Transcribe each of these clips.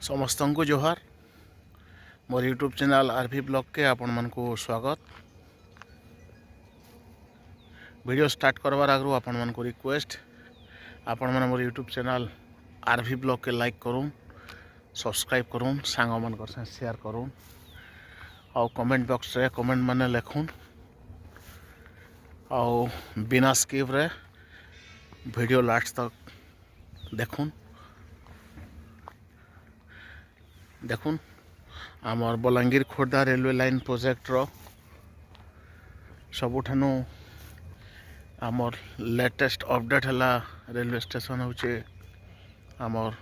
समस्त को जोहार मोर यूट्यूब चैनल आरवी ब्लॉग के आपण मन को स्वागत। वीडियो स्टार्ट करवार आगु आपण मन को रिक्वेस्ट आपण मन मोर यूट्यूब चैनल आरवी ब्लॉग के लाइक करूँ, सब्सक्राइब करूँ, सांग मन कर शेयर करूँ और कमेंट बॉक्स रे कमेंट माने लिखूँ और बिना स्किप रे वीडियो लास्ट तक देखूँ। देखूँ आमर Balangir Khordha railway line project रो सबुठानु आमर लेटेस्ट अपडेट है रेलवे स्टेशन होचे आमर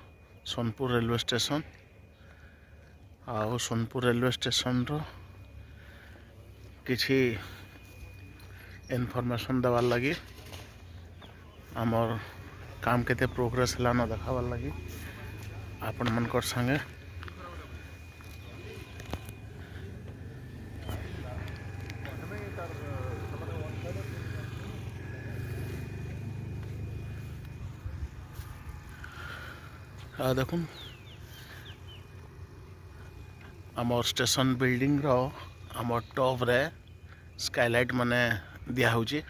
सोनपुर रेलवे स्टेशन। आ सोनपुर रेलवे स्टेशन रो किछि इनफॉरमेशन देवार लगी आमर काम केते प्रोग्रेस है न देखावार लगी आपण मनकर संगे देखुन आमर स्टेशन बिल्डिंग रो आमर टॉप रे स्काईलाइट माने दिया होची।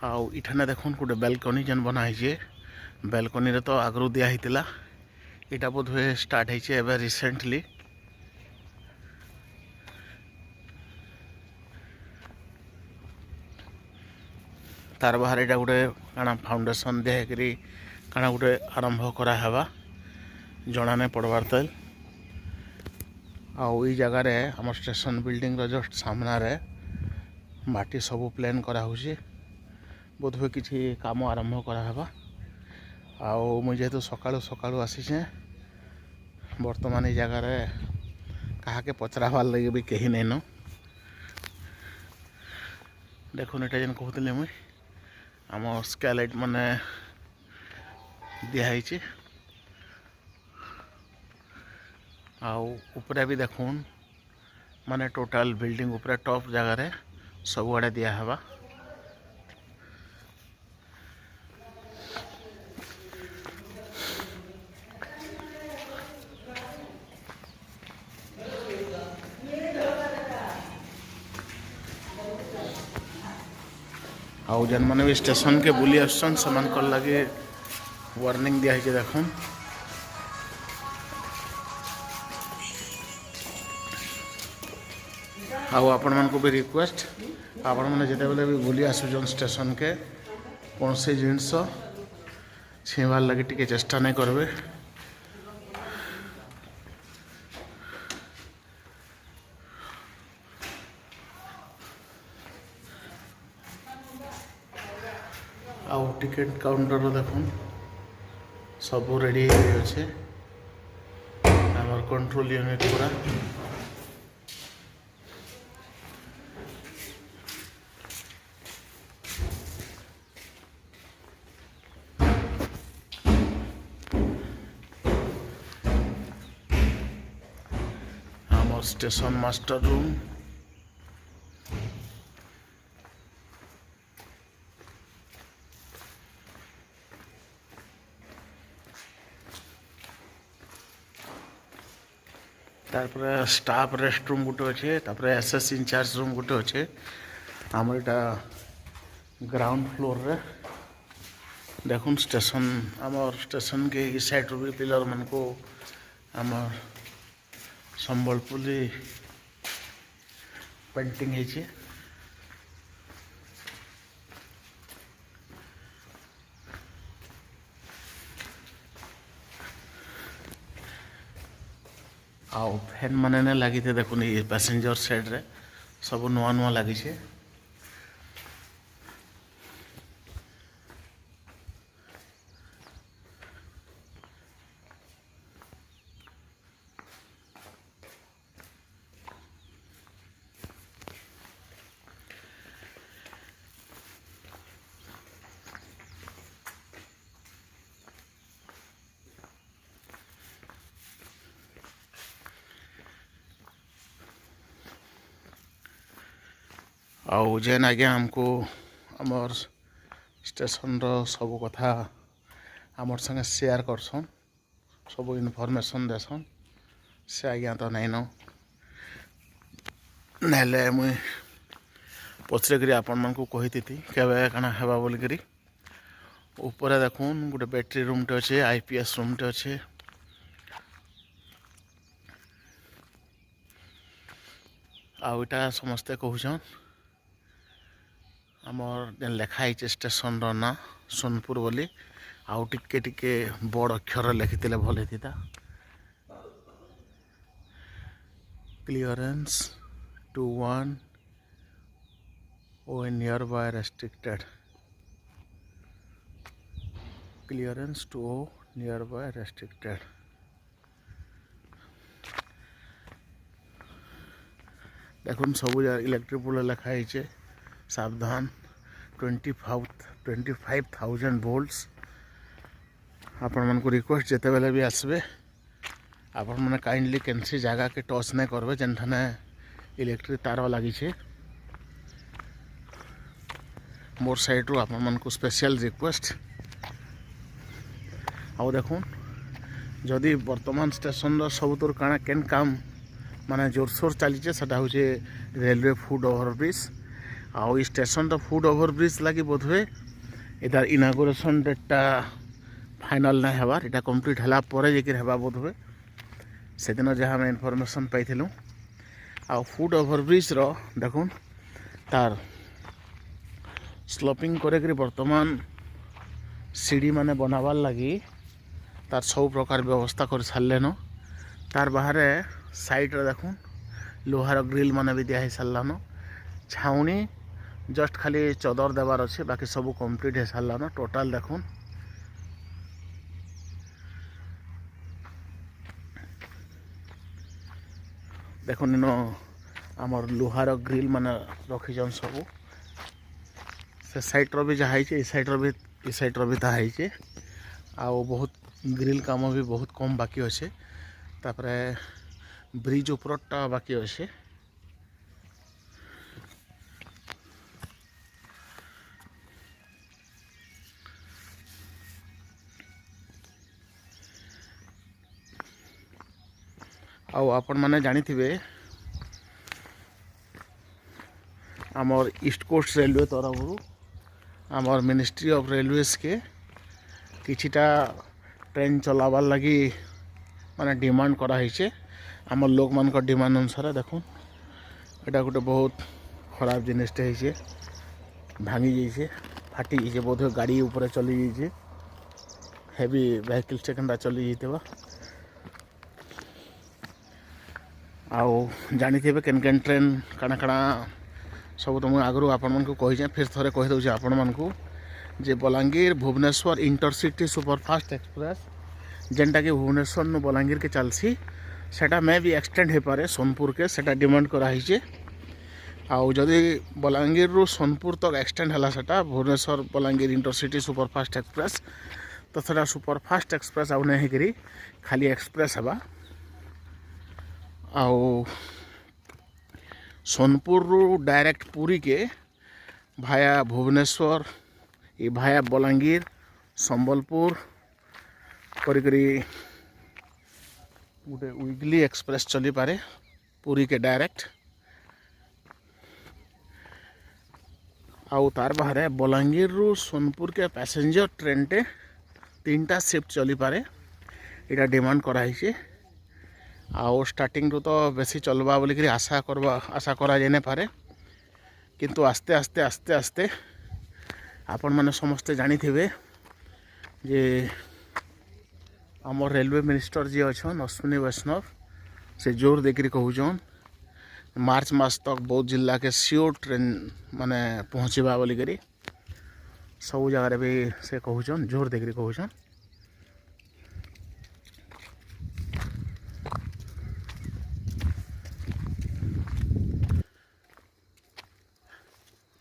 आउ इठाने देखुन गोटे बेलकनी जन बना है। बेलकनी रे तो आगरू दिया हितिला, इटा बोध हुए स्टार्ट है एवं रिसेंटली। तार बाहर यहाँ गोटे काना फाउंडेशन दिया काना गोटे आरंभ करा हवा जना नहीं पड़वार तेल। आउ ई जगार आम स्टेशन बिल्डिंग रो जस्ट सामना रे माटी सबू प्लेन करा होची। बोध हुए किसी काम आरंभ करा हवा। आउ मुझे जेहेतु सकाळु सकाळु आसीचे वर्तमान ई जगार कहा के पचरावार लगे भी कहीं नहीं न। देखुन एटा जेन कहते मुई आम स्काईलाइट माने दिखाई आउ उपरे भी देखुन माने टोटाल बिल्डिंग उपरे टॉप जगह रे सब आड़े दिया हवा। आउ जन मैंने भी स्टेशन के बुली आसन समान कर लगे वार्निंग दिया है। देखुन आउ आपण मन को भी रिक्वेस्ट आपण मैंने जिते बेले भी बुली आसुन स्टेशन के कौन से जिनस छीवार लगे टिके चेष्टा नहीं करबे। आउ टिकेट काउंटर देखुन सब रेडी अच्छे आमर कंट्रोल यूनिट पूरा। आमर स्टेशन मास्टर रूम तारपरे स्टाफ रेस्ट रूम गोटे अच्छे तारपरे एसएस इंचार्ज रूम गोटे अच्छे। आमर इटा ग्राउंड फ्लोर रे देखुन स्टेशन आमर स्टेशन के ई साइड रू भी पिलर मन को आमर संबलपुरी पेंटिंग है। आउ फैन माने ने लगी थे देखुन ये पैसेंजर साइड रे सब नुआ नुआ लगी छे। आउ जेन आगे हमको आमर स्टेशन रो सब कथा आमर संगे शेयर करसन सब इनफॉरमेशन देसन से आज्ञा तो नाइन ना मुई पचरे आपण मन को कही केवे काना हेबा बोलिकी ऊपर देखून गोटे बैटरी रूमटे अच्छे आईपीएस रूमटे अच्छे आईटा समस्ते कहून आमर जेन लिखाई स्टेशन ना सोनपुर बोली आउ टिके टिके बड़ अक्षर लिखी भल होता clearance to one O nearby restricted clearance to O nearby restricted देखुन सब इलेक्ट्रिक पोल लिखाई सावधान 25,000 वोल्ट्स आपण मन को रिक्वेस्ट जिते बेले भी आसबे आपण मैंने काइंडली कैंसी जगह के टच नहीं करबे जेनठाने इलेक्ट्रिक तार लगी मोर साइड रू आपण मन को स्पेशल रिक्वेस्ट आउ देखुन जदि वर्तमान स्टेशन रो सबुतर काना केन काम माने जोरसोर चलीचे सेटा होचे रेलवे फुट ओवरब्रिज आउ स्टेशन रो फुट ओवरब्रिज लगी बोधवे इधर इनागुरेशन डेटा फाइनल नहीं हबार इटा कंप्लीट हला परे जेकिर हेबा बोधवे से दिन जहाँ आम इनफॉरमेशन पाइलु आ फुट ओवरब्रिज रो देखुन तार स्लोपिंग करे वर्तमान सीढ़ी माने बनावार लगी तार सब प्रकार व्यवस्था कर सारे न तार बाहर साइड रे देखुन लोहार ग्रिल माने भी दिया सारान छाउनी जस्ट खाली चदर देवार अच्छे बाकी सब कंप्लीट हो सारान टोटाल देखुन देखुन इन आमर लोहार ग्रिल माने रखीचन सब से साइड रो भी जहाँ है साइड रो भी ताही आउ बहुत ग्रिल काम भी बहुत कम बाकी अच्छे तापरे ब्रिज उपरटा बाकी अच्छे आउ आपण माने जानी थिबे आमर ईस्ट कोस्ट रेलवे तरफ आमर मिनिस्ट्री ऑफ रेलवेज के किछिटा ट्रेन चलावार लगी माने डिमांड करा हिचे आमर लोक मान का डिमांड अनुसार देखुन एटा गोटे बहुत खराब जिनिसटे हिचे भांगी जाइए फाटी जाइए बोध गाड़ी ऊपर चली जाइए हेवी व्हीकल सेकेंडा चली जाइए आउ जानी थे केन केन ट्रेन काना काना सब तो मुझे आगु आपण मन को कही फिर थे कहीदे आपण मन को जे Balangir Bhubaneswar intercity superfast express जेनटा कि भुवनेश्वर नु बलांगीर के चलसी सेटा मैं भी एक्सटेंड हो पारे सोनपुर के सेटा डिमांड कराई आउ जदि बलांगीर रु सोनपुर तक एक्सटेंड है सेटा Bhubaneswar Balangir intercity superfast express तो सेटा सुपरफास्ट एक्सप्रेस आउ नहीं करी खाली एक्सप्रेस हवा आउ सोनपुर रु डायरेक्ट पुरी के भाया भुवनेश्वर ये भाया बलांगीर संबलपुर करी गोटे वीकली एक्सप्रेस चली पारे पुरी के डायरेक्ट आउ तार बाहर बलांगीर रु सोनपुर के पैसेंजर ट्रेन टे 3टा शिफ्ट चली पारे इटा डिमांड कराई आउ स्टार्टिंग रु तो बेसी चलवा बोलिक आशा करा जाए पारे किंतु आस्ते आस्ते आस्ते आस्ते आपण मैंने समस्ते जानी थे जे आम रेलवे मिनिस्टर जी अच्छन अश्विनी वैष्णव से जोर देकर कहून मार्च मास तक बौद्ध जिला के सियोर ट्रेन माने पहुँचवा बोलिक सब जगह भी से कहून जोर देकर कहून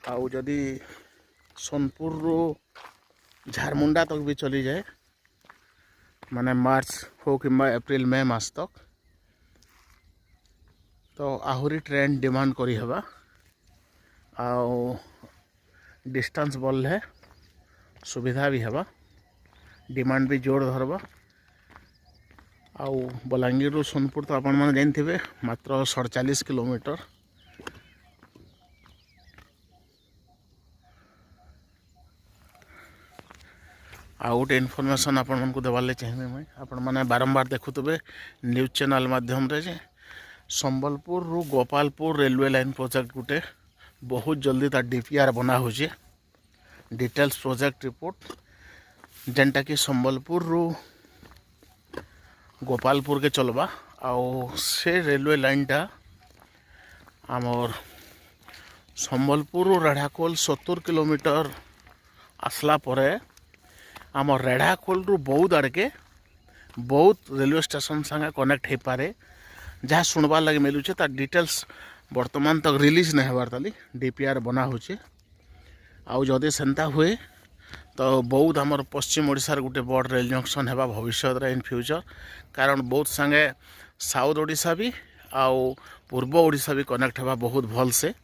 आउ जदि सोनपुर रो झारमुंडा तक भी चली जाए माने मार्च हो कि एप्रिल मई मास तक तो आहुरी ट्रेन डिमांड करी हवा आउ डिस्टेंस बढ़ले सुविधा भी हवा डिमांड भी जोर धरबा आउ बलांगीर सोनपुर तो आपण मैंने जानते मात्र 47 किलोमीटर। आउ गोटे इनफॉरमेशन आपण मन को देवाले चाहिए मुझे आपण मैंने बारंबार देखुवे न्यूज चैनल माध्यम रे संबलपुर रु गोपालपुर रेलवे लाइन प्रोजेक्ट गोटे बहुत जल्दी तार डीपीआर बना हो डिटेल्स प्रोजेक्ट रिपोर्ट जेनटा कि संबलपुर रु गोपालपुर के चलवा आउ से रेलवे लाइन टा आमर संबलपुर रु रेढ़ाखोल 70 किलोमीटर आसला परे आम रेढ़ाखोल रु बौद्ध आड़ के बौद्ध रेलवे स्टेशन संगे कनेक्ट हो पारे जहाँ शुणबार लगे मिलूचे तार डिटेल्स वर्तमान तक रिलीज नहीं हबार ताली डीपीआर बना होचे। आउ जदि सेंता हुए तो बौद्ध आमर पश्चिम ओडिशार गोटे बड़ रेल जंक्शन है भविष्य इन फ्यूचर कारण बौद्ध संगे साउथ ओडिशा भी आउ पूर्व ओडिशा भी कनेक्ट होगा बहुत भल से।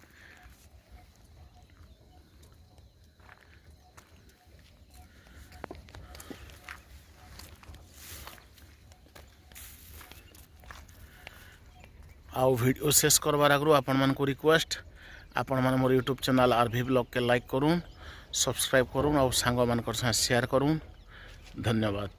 आउ वीडियो शेष करवार आगु आपण मन को रिक्वेस्ट आपण मन मोर यूट्यूब चैनल आरवी ब्लॉग के लाइक करूँ सब्सक्राइब करूँ और सांग मान शेयर करूँ। धन्यवाद।